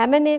MNA,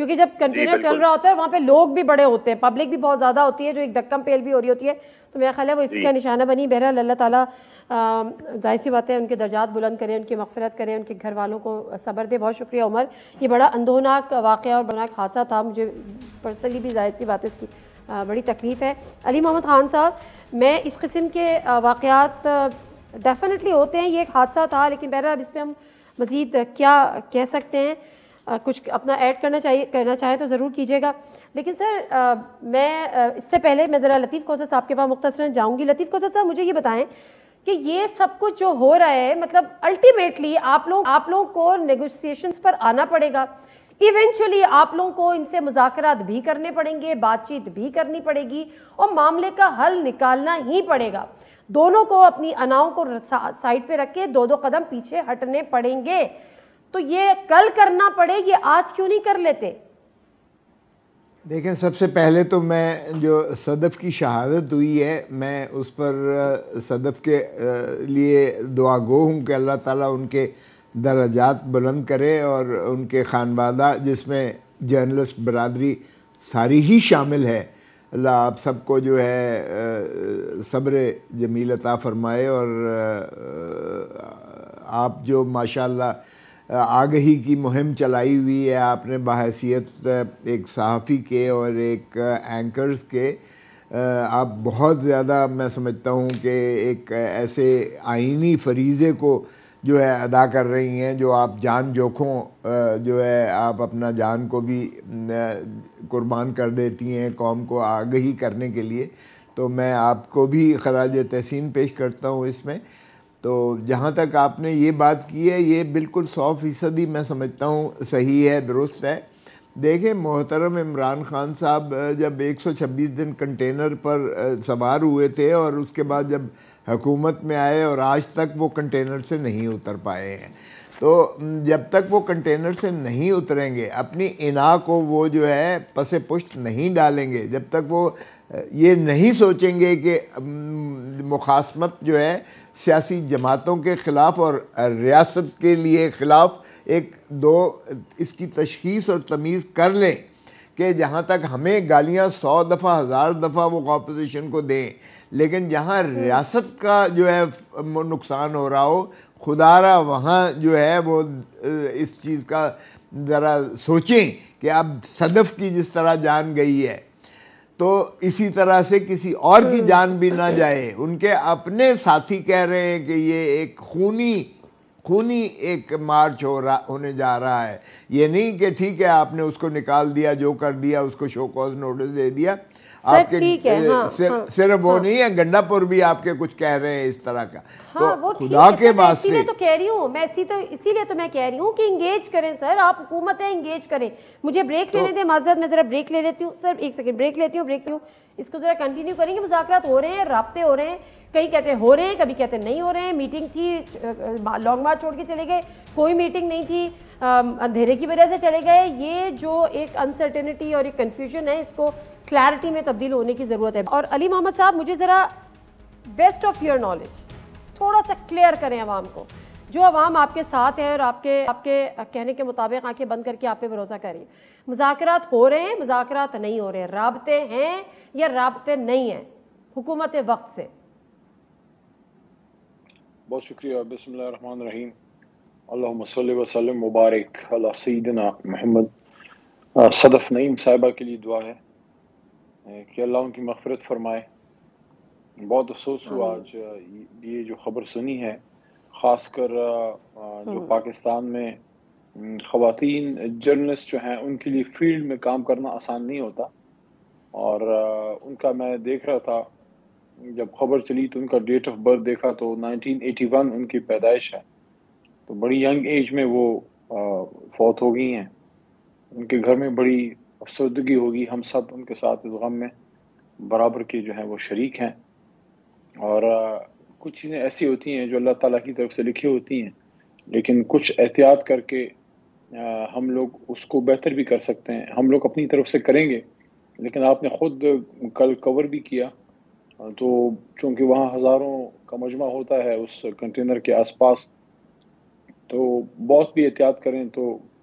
کیونکہ جب container چل رہا ہوتا ہے وہاں پہ لوگ بھی بڑے ہوتے ہیں, پبلک بھی بہت زیادہ ہوتی ہے جو ایک دکم پیل بھی ہو رہی ہوتی ہے, تو میرا خیال ہے وہ اسی کا نشانہ بنی. بہرحال اللہ تعالیٰ ظاہر سی بات ہے ان کے درجات بلند کریں, ان کی مغفرت کریں, ان کے گھر والوں کو صبر دے. بہت شکریہ عمر, یہ بڑا اندوہناک واقعہ اور بڑا حادثہ تھا, مجھے پرسنلی بھی ظاہر سی بات ہے اس کی بڑی تکلیف ہے. علی محمد خان صاحب, میں اس قسم کے واقعات ڈیفینیٹلی ہوتے ہیں, یہ ایک حادثہ تھا, لیکن بہرحال اب اس پہ ہم مزید کیا کہہ سکتے ہیں, کچھ اپنا ایڈ کرنا چاہیں تو ضرور کیجیے گا. لیکن سر میں اس سے پہلے میں ذرا لطیف کوثر صاحب کے پاس مختصراً جاؤں گی. لطیف کوثر صاحب مجھے یہ بتائیں کہ یہ سب کچھ جو ہو رہا ہے, مطلب الٹیمیٹلی آپ لوگوں کو نیگوسیشنز پر آنا پڑے گا, ایونچولی آپ لوگوں کو ان سے مذاکرات بھی کرنے پڑیں گے, بات چیت بھی کرنی پڑے گی, اور معاملے کا حل نکالنا ہی پڑے گا. دونوں کو اپنی اناؤں کو سائڈ پہ رکھ کے دو قدم پیچھے ہٹنے پڑیں گے. تو یہ کل کرنا پڑے, یہ آج کیوں نہیں کر لیتے؟ دیکھیں, سب سے پہلے تو میں جو صدف کی شہادت ہوئی ہے, میں اس پر صدف کے لیے دعا گو ہوں کہ اللہ تعالیٰ ان کے درجات بلند کرے, اور ان کے خانوادہ جس میں جرنلسٹ برادری ساری ہی شامل ہے, اللہ آپ سب کو جو ہے صبر جمیل عطا فرمائے. اور آپ جو ماشاءاللہ آگہی کی مہم چلائی ہوئی ہے آپ نے بحیثیت ایک صحافی کے اور ایک اینکرز کے, آپ بہت زیادہ میں سمجھتا ہوں کہ ایک ایسے آئینی فریضے کو جو ہے ادا کر رہی ہیں, جو آپ جان جوکھوں جو ہے آپ اپنا جان کو بھی قربان کر دیتی ہیں قوم کو آگہی کرنے کے لیے. تو میں آپ کو بھی خراج تحسین پیش کرتا ہوں اس میں. تو جہاں تک آپ نے یہ بات کی ہے, یہ بالکل 100% میں سمجھتا ہوں صحیح ہے, درست ہے. دیکھیں محترم عمران خان صاحب جب 126 دن کنٹینر پر سوار ہوئے تھے, اور اس کے بعد جب حکومت میں آئے اور آج تک وہ کنٹینر سے نہیں اتر پائے ہیں, تو جب تک وہ کنٹینر سے نہیں اتریں گے, اپنی انا کو وہ جو ہے پس پشت نہیں ڈالیں گے, جب تک وہ یہ نہیں سوچیں گے کہ مخاصمت جو ہے سیاسی جماعتوں کے خلاف اور ریاست کے لیے خلاف ایک دو اس کی تشخیص اور تمیز کر لیں کہ جہاں تک ہمیں گالیاں 100 دفعہ 1000 دفعہ وہ اپوزیشن کو دیں, لیکن جہاں ریاست کا جو ہے نقصان ہو رہا ہو, خدا را وہاں جو ہے وہ اس چیز کا ذرا سوچیں کہ اب صدف کی جس طرح جان گئی ہے تو اسی طرح سے کسی اور کی جان بھی نہ جائے. ان کے اپنے ساتھی کہہ رہے ہیں کہ یہ ایک خونی ایک مارچ ہونے جا رہا ہے. یہ نہیں کہ ٹھیک ہے آپ نے اس کو نکال دیا, جو کر دیا اس کو شو کاز نوٹس دے دیا, آپ کے صرف وہ نہیں ہے, گنڈا پور بھی آپ کے کچھ کہہ رہے ہیں اس طرح کا. تو خدا کے واسطے اسی لیے تو کہہ رہی ہوں میں, اسی لیے تو میں کہہ رہی ہوں کہ انگیج کریں سر, آپ حکومت ہے انگیج کریں. مجھے بریک لینے دیں, معذرت میں ذرا بریک لے لیتی ہوں سر, ایک سیکنڈ بریک لیتی ہوں, اس کو ذرا کنٹینیو کریں گے. مذاکرات ہو رہے ہیں, رابطے ہو رہے ہیں, کئی کہتے ہیں ہو رہے ہیں, کبھی کہتے ہیں نہیں ہو رہے ہیں. میٹنگ تھی, لانگ مارچ چھوڑ کے چلے گئے, کوئی میٹنگ نہیں تھی, اندھیرے کی وجہ سے چلے گئے. یہ جو ایک انسرٹینٹی اور ایک کنفیوژن ہے, اس کو کلیئرٹی میں تبدیل ہونے کی ضرورت ہے. اور علی محمد صاحب مجھے ذرا بیسٹ آف یور نالج تھوڑا سا کلیئر کریں عوام کو, جو عوام آپ کے ساتھ ہے اور آپ کے کہنے کے مطابق آنکھیں بند کر کے آپ پہ بھروسہ کر رہی ہے. مذاکرات ہو رہے ہیں, مذاکرات نہیں ہو رہے ہیں, رابطے ہیں یا رابطے نہیں ہیں حکومت وقت سے؟ بہت شکریہ. بسم اللہ الرحمن الرحیم. اللہم صلی وسلم مبارک علی سیدنا محمد. صدف نعیم صاحبہ کے لیے دعا ہے کہ اللہ ان کی مغفرت فرمائے. بہت افسوس ہوا آج یہ جو خبر سنی ہے, خاص کر جو پاکستان میں خواتین جرنلسٹ جو ہیں ان کے لیے فیلڈ میں کام کرنا آسان نہیں ہوتا. اور ان کا میں دیکھ رہا تھا, جب خبر چلی تو ان کا ڈیٹ آف برتھ دیکھا تو 1981 ان کی پیدائش ہے, تو بڑی ینگ ایج میں وہ فوت ہو گئی ہیں. ان کے گھر میں بڑی افسردگی ہوگی, ہم سب ان کے ساتھ اس غم میں برابر کے جو ہیں وہ شریک ہیں. اور کچھ چیزیں ایسی ہوتی ہیں جو اللہ تعالیٰ کی طرف سے لکھی ہوتی ہیں, لیکن کچھ احتیاط کر کے ہم لوگ اس کو بہتر بھی کر سکتے ہیں. ہم لوگ اپنی طرف سے کریں گے, لیکن آپ نے خود کل کور بھی کیا, تو چونکہ وہاں ہزاروں کا مجمع ہوتا ہے اس کنٹینر کے آس پاس, تو بہت بھی احتیاط کریں تو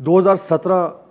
2017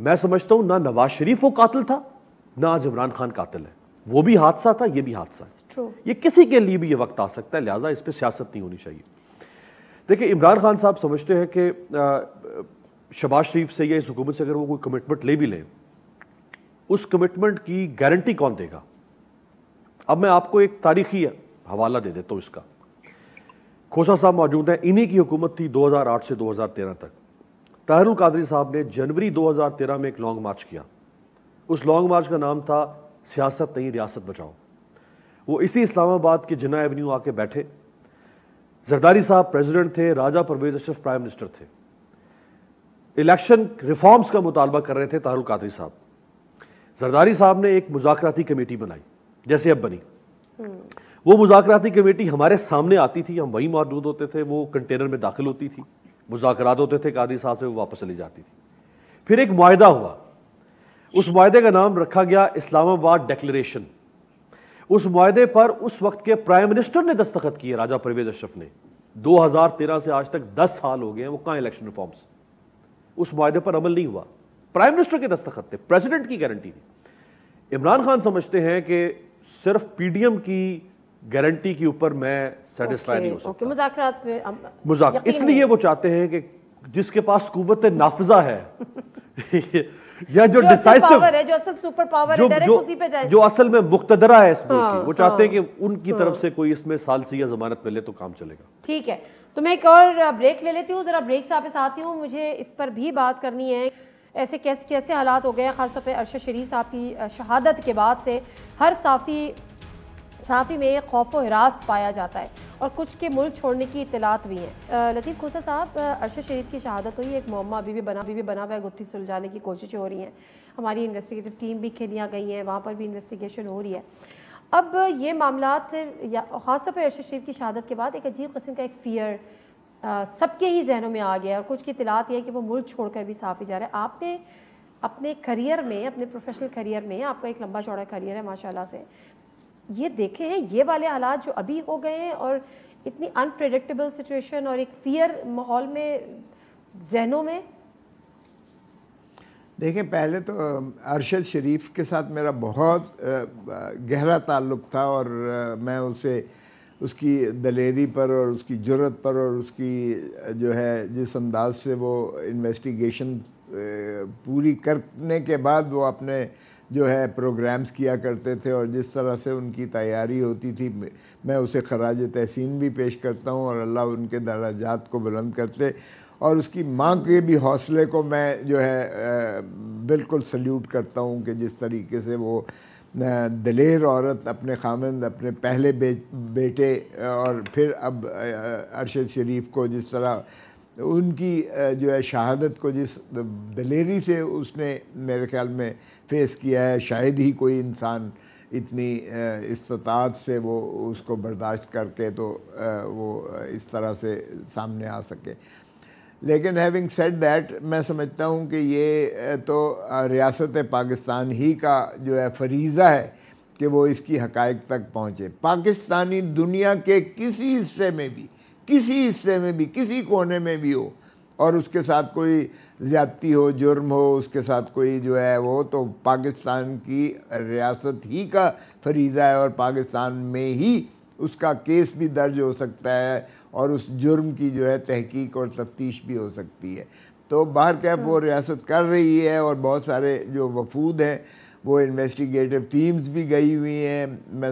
میں سمجھتا ہوں نہ نواز شریف وہ قاتل تھا نہ آج عمران خان قاتل ہے. وہ بھی حادثہ تھا, یہ بھی حادثہ ہے. یہ کسی کے لیے بھی یہ وقت آ سکتا ہے, لہٰذا اس پہ سیاست نہیں ہونی چاہیے. دیکھیں عمران خان صاحب سمجھتے ہیں کہ شہباز شریف سے یا اس حکومت سے اگر وہ کوئی کمٹمنٹ لے بھی لیں, اس کمٹمنٹ کی گارنٹی کون دے گا؟ اب میں آپ کو ایک تاریخی حوالہ دے دیتا ہوں اس کا. کھوسا صاحب موجود ہیں, انہی کی حکومت تھی 2008 سے 2013 تک. طاہر القادری صاحب نے جنوری 2013 میں ایک لانگ مارچ کیا. اس لانگ مارچ کا نام تھا سیاست نہیں ریاست بچاؤ. وہ اسی اسلام آباد کے جناح ایونیو آ کے بیٹھے. زرداری صاحب پریزیڈنٹ تھے, راجہ پرویز اشرف پرائم منسٹر تھے. الیکشن ریفارمز کا مطالبہ کر رہے تھے طاہر القادری صاحب. زرداری صاحب نے ایک مذاکراتی کمیٹی بنائی جیسے اب بنی. وہ مذاکراتی کمیٹی ہمارے سامنے آتی تھی, ہم وہیں موجود ہوتے تھے, وہ کنٹینر میں داخل ہوتی تھی, مذاکرات ہوتے تھے قادری صاحب سے, وہ واپس چلی جاتی تھی. پھر ایک معاہدہ ہوا, اس معاہدے کا نام رکھا گیا اسلام آباد ڈیکلیریشن. اس معاہدے پر اس وقت کے پرائم منسٹر نے دستخط کیے, راجہ پرویز اشرف نے. 2013 سے آج تک 10 سال ہو گئے ہیں, وہ کہاں الیکشن ریفارمز؟ اس معاہدے پر عمل نہیں ہوا. پرائم منسٹر کے دستخط تھے, پریزیڈنٹ کی گارنٹی تھی. عمران خان سمجھتے ہیں کہ صرف پی ڈی ایم کی گارنٹی کے اوپر میں سیٹسفائی نہیں ہو سکتا. مذاکرات میں اس لیے وہ چاہتے ہیں کہ جس کے پاس قوت نافذہ ہے یا جو ڈیسائسو ہے, جو اصل سپر پاور ہے, ڈائریکٹ اسی پہ جائے, جو اصل میں مقتدرہ ہے اس ملک کی, وہ چاہتے ہیں کہ ان کی طرف سے کوئی اس میں ثالثی یا ضمانت ملے تو کام چلے گا. ٹھیک ہے, تو میں ایک اور بریک لے لیتی ہوں, ذرا بریک سے واپس آتی ہوں. مجھے اس پر بھی بات کرنی ہے. ایسے کیسے حالات ہو گئے ہیں, خاص طور پہ ارشد شریف صاحب کی شہادت کے بعد سے ہر صحافی میں خوف و ہراس پایا جاتا ہے, اور کچھ کے ملک چھوڑنے کی اطلاعات بھی ہیں. لطیف کھوسا صاحب, ارشد شریف کی شہادت ہوئی, ایک معمہ ابھی بھی بنا ہوا ہے, گتھی سلجھانے کی کوششیں ہو رہی ہیں. ہماری انویسٹیگیٹو ٹیم بھی کھیلیاں گئی ہیں, وہاں پر بھی انویسٹیگیشن ہو رہی ہے. اب یہ معاملات خاص طور پہ ارشد شریف کی شہادت کے بعد ایک عجیب قسم کا ایک فیئر سب کے ہی ذہنوں میں آ گیا, اور کچھ کی اطلاعات یہ ہے کہ وہ ملک چھوڑ کر بھی صحافی جا رہے ہیں. آپ نے اپنے کریئر میں, اپنے پروفیشنل کریئر میں, آپ کا ایک لمبا چوڑا کریئر ہے ماشاءاللہ سے, یہ دیکھے ہیں یہ والے حالات جو ابھی ہو گئے ہیں, اور اتنی انپریڈکٹیبل سچویشن اور ایک فیئر ماحول میں ذہنوں میں؟ دیکھیں, پہلے تو ارشد شریف کے ساتھ میرا بہت گہرا تعلق تھا, اور میں اسے اس کی دلیری پر اور اس کی جرت پر اور اس کی جو ہے جس انداز سے وہ انویسٹیگیشن پوری کرنے کے بعد وہ اپنے جو ہے پروگرامز کیا کرتے تھے, اور جس طرح سے ان کی تیاری ہوتی تھی, میں اسے خراج تحسین بھی پیش کرتا ہوں, اور اللہ ان کے درجات کو بلند کرتے. اور اس کی ماں کے بھی حوصلے کو میں جو ہے بالکل سلیوٹ کرتا ہوں کہ جس طریقے سے وہ دلیر عورت اپنے خامند, اپنے پہلے بیٹے اور پھر اب ارشد شریف کو جس طرح ان کی جو ہے شہادت کو جس دلیری سے اس نے میرے خیال میں فیس کیا ہے, شاید ہی کوئی انسان اتنی استطاعت سے وہ اس کو برداشت کر کے تو وہ اس طرح سے سامنے آ سکے. لیکن ہیونگ سیڈ دیٹ, میں سمجھتا ہوں کہ یہ تو ریاست پاکستان ہی کا جو ہے فریضہ ہے کہ وہ اس کی حقائق تک پہنچے. پاکستانی دنیا کے کسی حصے میں بھی کسی کونے میں بھی ہو, اور اس کے ساتھ کوئی زیادتی ہو, جرم ہو, اس کے ساتھ کوئی جو ہے وہ, تو پاکستان کی ریاست ہی کا فریضہ ہے, اور پاکستان میں ہی اس کا کیس بھی درج ہو سکتا ہے, اور اس جرم کی جو ہے تحقیق اور تفتیش بھی ہو سکتی ہے. تو باہر کیف وہ ریاست کر رہی ہے, اور بہت سارے جو وفود ہیں وہ انویسٹیگیٹو ٹیمز بھی گئی ہوئی ہیں. میں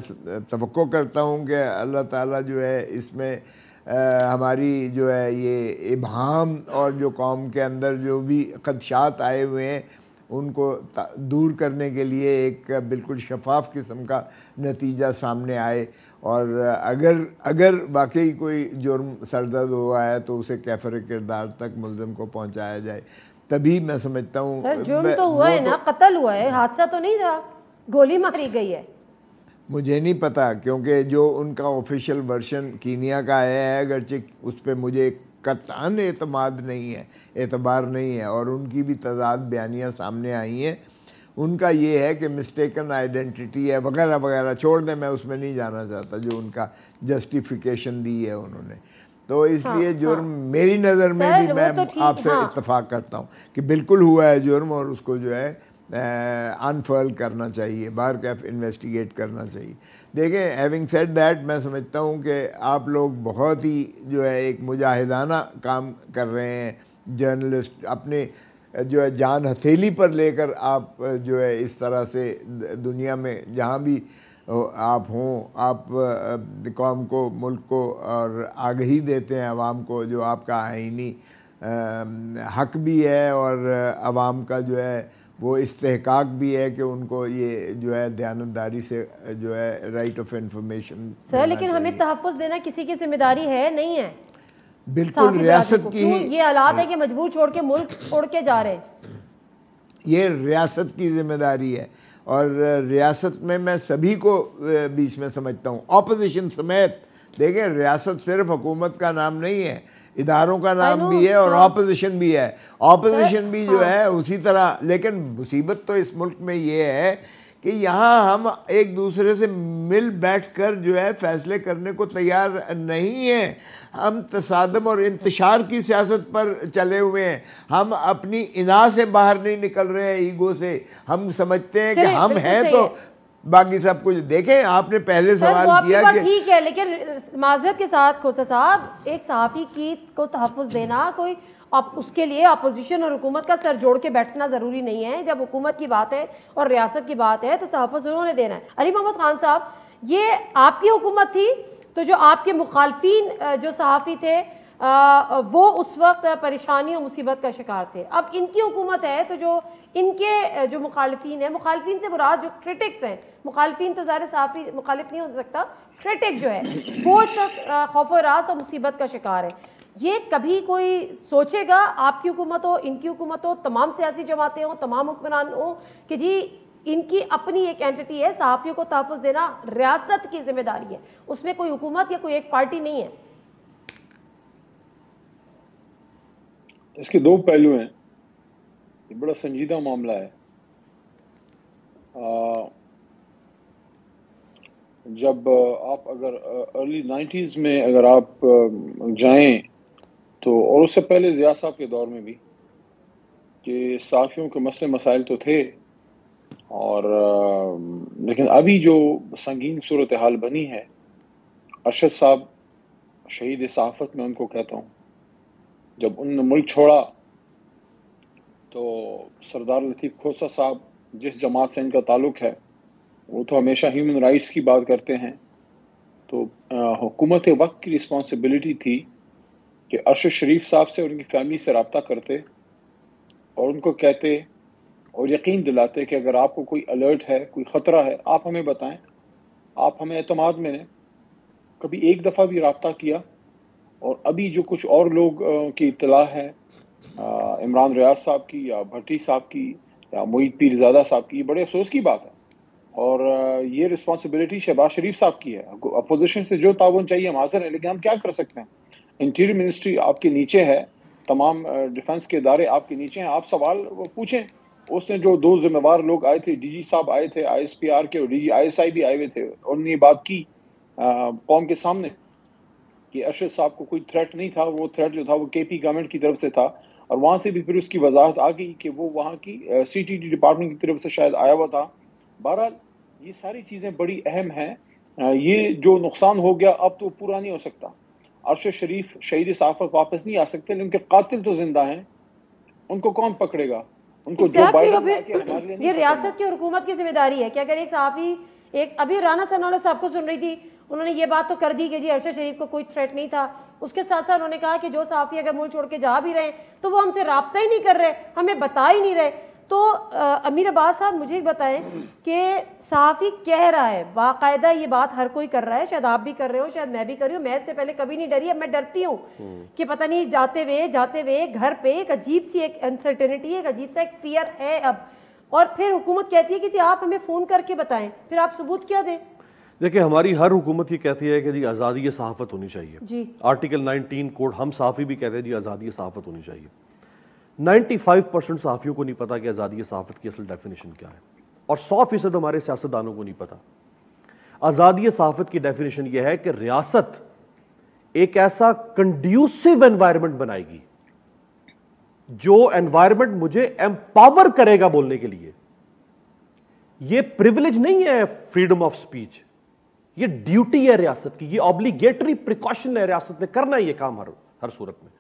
توقع کرتا ہوں کہ اللہ تعالیٰ جو ہے اس میں ہماری جو ہے یہ ابہام اور جو قوم کے اندر جو بھی خدشات آئے ہوئے ہیں ان کو دور کرنے کے لیے ایک بالکل شفاف قسم کا نتیجہ سامنے آئے, اور اگر واقعی کوئی جرم سرزد ہوا ہے تو اسے کیفر کردار تک ملزم کو پہنچایا جائے, تبھی میں سمجھتا ہوں. سر جرم تو ہوا ہے نا, قتل ہوا ہے, حادثہ تو نہیں تھا, گولی ماری گئی ہے. مجھے نہیں پتا, کیونکہ جو ان کا آفیشیل ورژن کینیا کا آیا ہے, اگرچہ اس پہ مجھے قطعاً اعتبار نہیں ہے, اور ان کی بھی تعداد بیانیاں سامنے آئی ہیں. ان کا یہ ہے کہ مسٹیکن آئیڈینٹی ہے وغیرہ وغیرہ, چھوڑ دیں, میں اس میں نہیں جانا چاہتا جو ان کا جسٹیفیکیشن دی ہے انہوں نے. تو اس لیے جرم میری نظر میں بھی میں آپ سے اتفاق کرتا ہوں کہ بالکل ہوا ہے جرم، اور اس کو جو ہے انفرل کرنا چاہیے، بار کیف انویسٹیگیٹ کرنا چاہیے۔ دیکھیں ہیونگ سیڈ دیٹ، میں سمجھتا ہوں کہ آپ لوگ بہت ہی جو ہے ایک مجاہدانہ کام کر رہے ہیں، جرنلسٹ اپنے جو ہے جان ہتھیلی پر لے کر آپ جو ہے اس طرح سے دنیا میں جہاں بھی آپ ہوں، آپ قوم کو، ملک کو اور آگہی دیتے ہیں عوام کو، جو آپ کا آئینی حق بھی ہے اور عوام کا جو ہے وہ استحقاق بھی ہے کہ ان کو یہ جو ہے دیانتداری سے جو ہے رائٹ آف انفارمیشن۔ سر لیکن ہمیں تحفظ دینا کسی کی ذمہ داری ہے نہیں ہے؟ بالکل ریاست کی ہی یہ حالات ہے کہ مجبور چھوڑ کے ملک چھوڑ کے جا رہے ہیں، یہ ریاست کی ذمہ داری ہے، اور ریاست میں سبھی کو بیچ میں سمجھتا ہوں، اپوزیشن سمیت۔ دیکھیں ریاست صرف حکومت کا نام نہیں ہے، اداروں کا نام بھی ہے اور اپوزیشن بھی ہے، اپوزیشن بھی جو ہے اسی طرح۔ لیکن مصیبت تو اس ملک میں یہ ہے کہ یہاں ہم ایک دوسرے سے مل بیٹھ کر جو ہے فیصلے کرنے کو تیار نہیں ہیں، ہم تصادم اور انتشار کی سیاست پر چلے ہوئے ہیں، ہم اپنی انا سے باہر نہیں نکل رہے ہیں، ایگو سے۔ ہم سمجھتے ہیں کہ ہم ہیں تو باقی سب کچھ۔ دیکھیں آپ نے پہلے سوال کیا کہ ٹھیک ہے، لیکن معذرت کے ساتھ کھوسا صاحب، ایک صحافی کی کو تحفظ دینا کوئی اس کے لیے اپوزیشن اور حکومت کا سر جوڑ کے بیٹھنا ضروری نہیں ہے۔ جب حکومت کی بات ہے اور ریاست کی بات ہے تو تحفظ انہوں نے دینا ہے۔ علی محمد خان صاحب، یہ آپ کی حکومت تھی تو جو آپ کے مخالفین جو صحافی تھے وہ اس وقت پریشانی اور مصیبت کا شکار تھے، اب ان کی حکومت ہے تو جو ان کے جو مخالفین ہیں، مخالفین سے مراد جو کرٹکس ہیں، مخالفین تو ظاہر صحافی مخالف نہیں ہو سکتا، کرٹک جو ہے وہ اس وقت خوف و ہراس اور مصیبت کا شکار ہے۔ یہ کبھی کوئی سوچے گا، آپ کی حکومت ہو، ان کی حکومت ہو، تمام سیاسی جماعتیں ہوں، تمام حکمران ہوں، کہ جی ان کی اپنی ایک اینٹی ہے، صحافیوں کو تحفظ دینا ریاست کی ذمہ داری ہے، اس میں کوئی حکومت یا کوئی ایک پارٹی نہیں ہے؟ اس کے دو پہلو ہیں، یہ بڑا سنجیدہ معاملہ ہے۔ جب آپ اگر ارلی 90s میں اگر آپ جائیں تو، اور اس سے پہلے ضیاء صاحب کے دور میں بھی، کہ صحافیوں کے مسئلے مسائل تو تھے، اور لیکن ابھی جو سنگین صورتحال بنی ہے، ارشد صاحب شہید صحافت میں ان کو کہتا ہوں، جب انہوں نے ملک چھوڑا تو سردار لطیف کھوسہ صاحب جس جماعت سے ان کا تعلق ہے وہ تو ہمیشہ ہیومن رائٹس کی بات کرتے ہیں، تو حکومت وقت کی رسپانسبلٹی تھی کہ ارشد شریف صاحب سے اور ان کی فیملی سے رابطہ کرتے اور ان کو کہتے اور یقین دلاتے کہ اگر آپ کو کوئی الرٹ ہے، کوئی خطرہ ہے، آپ ہمیں بتائیں۔ آپ ہمیں اعتماد میں نے کبھی ایک دفعہ بھی رابطہ کیا؟ اور ابھی جو کچھ اور لوگ کی اطلاع ہے، عمران ریاض صاحب کی یا بھٹی صاحب کی یا معید پیر زادہ صاحب کی، یہ بڑے افسوس کی بات ہے، اور یہ رسپانسبلٹی شہباز شریف صاحب کی ہے۔ اپوزیشن سے جو تعاون چاہیے ہم حاضر ہیں، لیکن ہم کیا کر سکتے ہیں؟ انٹیریئر منسٹری آپ کے نیچے ہے، تمام ڈیفنس کے ادارے آپ کے نیچے ہیں، آپ سوال وہ پوچھیں۔ اس نے جو دو ذمہ وار لوگ آئے تھے، ڈی جی صاحب آئے تھے آئی ایس پی آر کے، اور D G I S I بھی آئے ہوئے تھے، انہوں نے یہ بات کی قوم کے سامنے کہ ارشد صاحب کو کوئی تھریٹ نہیں تھا، وہ تھریٹ جو تھا وہ کے پی گورنمنٹ کی طرف سے تھا، اور وہاں سے بھی پھر اس کی وضاحت آ گئی کہ وہ وہاں کی سی ٹی ڈی ڈپارٹمنٹ کی طرف سے شاید آیا ہوا تھا۔ بہرحال یہ ساری چیزیں بڑی اہم ہیں، یہ جو نقصان ہو گیا اب تو پورا نہیں ہو سکتا۔ ارشد شریف شہید صحافت واپس نہیں آ سکتے، لیکن ان کے قاتل تو زندہ ہیں، ان کو کون پکڑے گا؟ ان کو جو بائیڈن یہ ریاست کی اور حکومت کی ذمہ داری ہے کہ اگر ایک صحافی، ایک ابھی رانا ثناءاللہ صاحب کو سن رہی تھی، انہوں نے یہ بات تو کر دی کہ جی ارشد شریف کو کوئی تھریٹ نہیں تھا، اس کے ساتھ ساتھ انہوں نے کہا کہ جو صحافی اگر ملک چھوڑ کے جا بھی رہے ہیں تو وہ ہم سے رابطہ ہی نہیں کر رہے، ہمیں بتا ہی نہیں رہے۔ تو امیر عباس صاحب مجھے بتائیں کہ صحافی کہہ رہا ہے، باقاعدہ یہ بات ہر کوئی کر رہا ہے، شاید آپ بھی کر رہے ہو، شاید میں بھی کر رہی ہوں، میں اس سے پہلے کبھی نہیں ڈری، اب میں ڈرتی ہوں کہ پتہ نہیں جاتے ہوئے گھر پہ ایک عجیب سی ایک انسرٹینٹی، ایک عجیب سا ایک فیئر ہے اب، اور پھر حکومت کہتی ہے کہ جی آپ ہمیں فون کر کے بتائیں، پھر آپ ثبوت کیا دیں؟ دیکھیں ہماری ہر حکومت یہ کہتی ہے کہ جی آزادی صحافت ہونی چاہیے، جی آرٹیکل 19 کوڈ، ہم صحافی بھی کہتے ہیں جی آزادی صحافت ہونی چاہیے۔ 95% صحافیوں کو نہیں پتا کہ آزادی صحافت کی اصل ڈیفینیشن کیا ہے، اور 100% ہمارے سیاستدانوں کو نہیں پتا۔ آزادی صحافت کی ڈیفینیشن یہ ہے کہ ریاست ایک ایسا کنڈیوسو انوائرمنٹ بنائے گی جو انوائرمنٹ مجھے ایمپاور کرے گا بولنے کے لیے. یہ پریویلیج نہیں ہے فریڈم آف سپیچ, یہ ڈیوٹی ہے ریاست کی, یہ آبلیگیٹری پریکاشن ہے ریاست نے کرنا ہے یہ کام ہر صورت میں.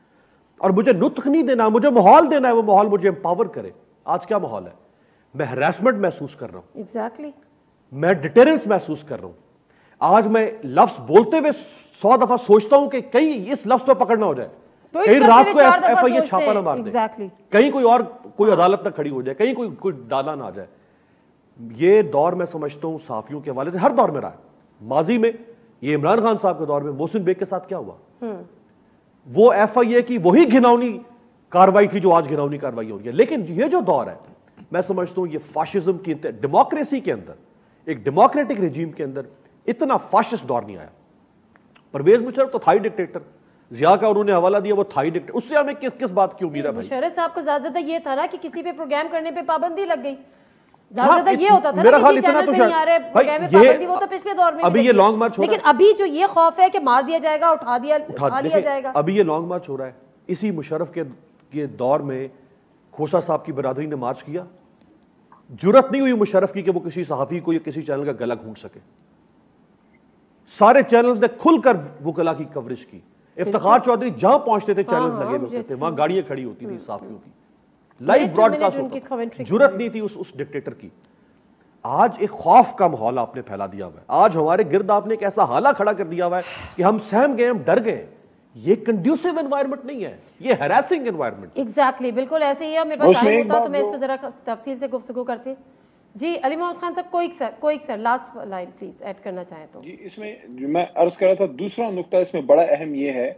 اور مجھے نطق نہیں دینا, مجھے ماحول دینا ہے, وہ ماحول مجھے امپاور کرے. آج کیا ماحول ہے؟ میں ہراسمنٹ محسوس کر رہا ہوں, ایگزیکٹلی میں ڈیٹرنس محسوس کر رہا ہوں. آج میں لفظ بولتے ہوئے 100 دفعہ سوچتا ہوں کہ کہیں اس لفظ پہ پکڑنا ہو جائے, کہیں رات کو ایف آئی اے چھاپا نہ مار دے, کہیں کوئی عدالت نہ کھڑی ہو جائے, کہیں کوئی ڈالا نہ آ جائے. یہ دور میں سمجھتا ہوں صحافیوں کے حوالے سے ہر دور میں رہا ہے. ماضی میں یہ عمران خان صاحب کے دور میں محسن بیگ کے ساتھ کیا ہوا, وہ ایف آئی اے کی وہی گھناؤنی کاروائی تھی جو آج گھناؤنی کاروائی ہو رہی ہے. لیکن یہ جو دور ہے میں سمجھتا ہوں یہ فاشزم کی ڈیموکریسی کے اندر, ایک ڈیموکریٹک رجیم کے اندر اتنا فاشسٹ دور نہیں آیا. پرویز مشرف تو تھائی ڈکٹیٹر, ضیاء کا انہوں نے حوالہ دیا وہ تھائی ڈکٹیٹر, اس سے ہمیں کس بات کی امید ہے بھائی؟ مشرف صاحب کو زیادہ یہ تھا نا کہ کسی پہ پروگرام کرنے پہ پابندی لگ گئی. زیادہ یہ ہوتا تھا نا کہ چینل پہ نہیں آ رہے پروگرام میں پابندی, وہ تو پچھلے دور میں ابھی یہ لانگ مارچ ہو رہا ہے. لیکن ابھی جو یہ خوف ہے کہ مار دیا جائے گا, اٹھا لیا جائے گا, ابھی یہ لانگ مارچ ہو رہا ہے. اسی مشرف کے دور میں کھوسا صاحب کی برادری نے مارچ کیا, جرت نہیں ہوئی مشرف کی کہ وہ کسی صحافی کو یا کسی چینل کا گلا گھونٹ سکے. سارے چینلز نے کھل کر وکلا کی کوریج کی. افتخار چودھری جہاں پہنچتے تھے چینلز لگے ہوتے تھے, وہاں گاڑیاں کھڑی ہوتی تھی صحافیوں کی, لائیو براڈ کاسٹ ہوتا. جرت نہیں تھی اس ڈکٹیٹر کی. آج ایک خوف کا ماحول آپ نے پھیلا دیا ہوا ہے. آج ہمارے گرد آپ نے ایک ایسا حالہ کھڑا کر دیا ہوا ہے کہ ہم سہم گئے, ہم ڈر گئے. یہ کنڈیوسو انوائرمنٹ نہیں ہے, یہ ہراسنگ انوائرمنٹ. ایگزیکٹلی, بالکل ایسے ہی ہے. میرے پاس ٹائم ہوتا تو میں اس پہ ذرا تفصیل سے گفتگو کرتی. جی علی محمد خان صاحب کوئی sir last line please add کرنا چاہیں تو. جی اس میں میں عرض کر رہا تھا, دوسرا نقطہ اس میں بڑا اہم یہ ہے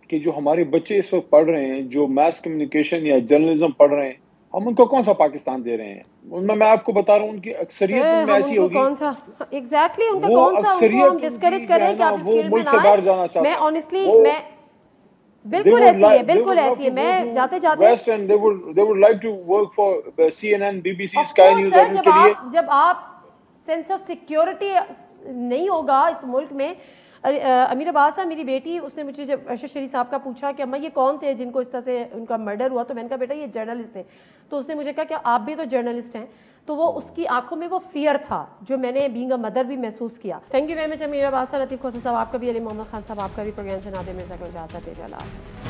کہ جو ہمارے بچے اس وقت پڑھ رہے ہیں, جو میس کمیونیکیشن یا جرنلزم پڑھ رہے ہیں, ہم ان کو کون سا پاکستان دے رہے ہیں؟ ان میں آپ کو بتا رہا ہوں ان کی اکثریت ان میں ایسی ہوگی. کون سا ایگزیکٹلی ان کا کون سا, ان کو ہم ڈسکریج کریں کہ آپ اس فیلڈ میں نہ آئیں. میں آنیسٹلی میں بالکل ایسی ہے, بالکل ایسی ہے. میں جاتے west end they would like to work for CNN, BBC, Sky News. جب آپ سینس آف سیکیورٹی نہیں ہوگا اس ملک میں. امیر عباس صاحب میری بیٹی, اس نے مجھے جب ارشد شریف صاحب کا پوچھا کہ اماں یہ کون تھے جن کو اس طرح سے ان کا مرڈر ہوا, تو میں نے کہا بیٹا یہ جرنلسٹ تھے. تو اس نے مجھے کہا کہ آپ بھی تو جرنلسٹ ہیں. تو وہ اس کی آنکھوں میں وہ فیئر تھا جو میں نے بینگ اے مدر بھی محسوس کیا. تھینک یو ویری مچ امیر عباس صاحب, لطیف کھوسا صاحب آپ کا بھی, علی محمد خان صاحب آپ کا بھی. پروگرام سے نادر مرزا کو اجازت دیجیے. اللہ حافظ.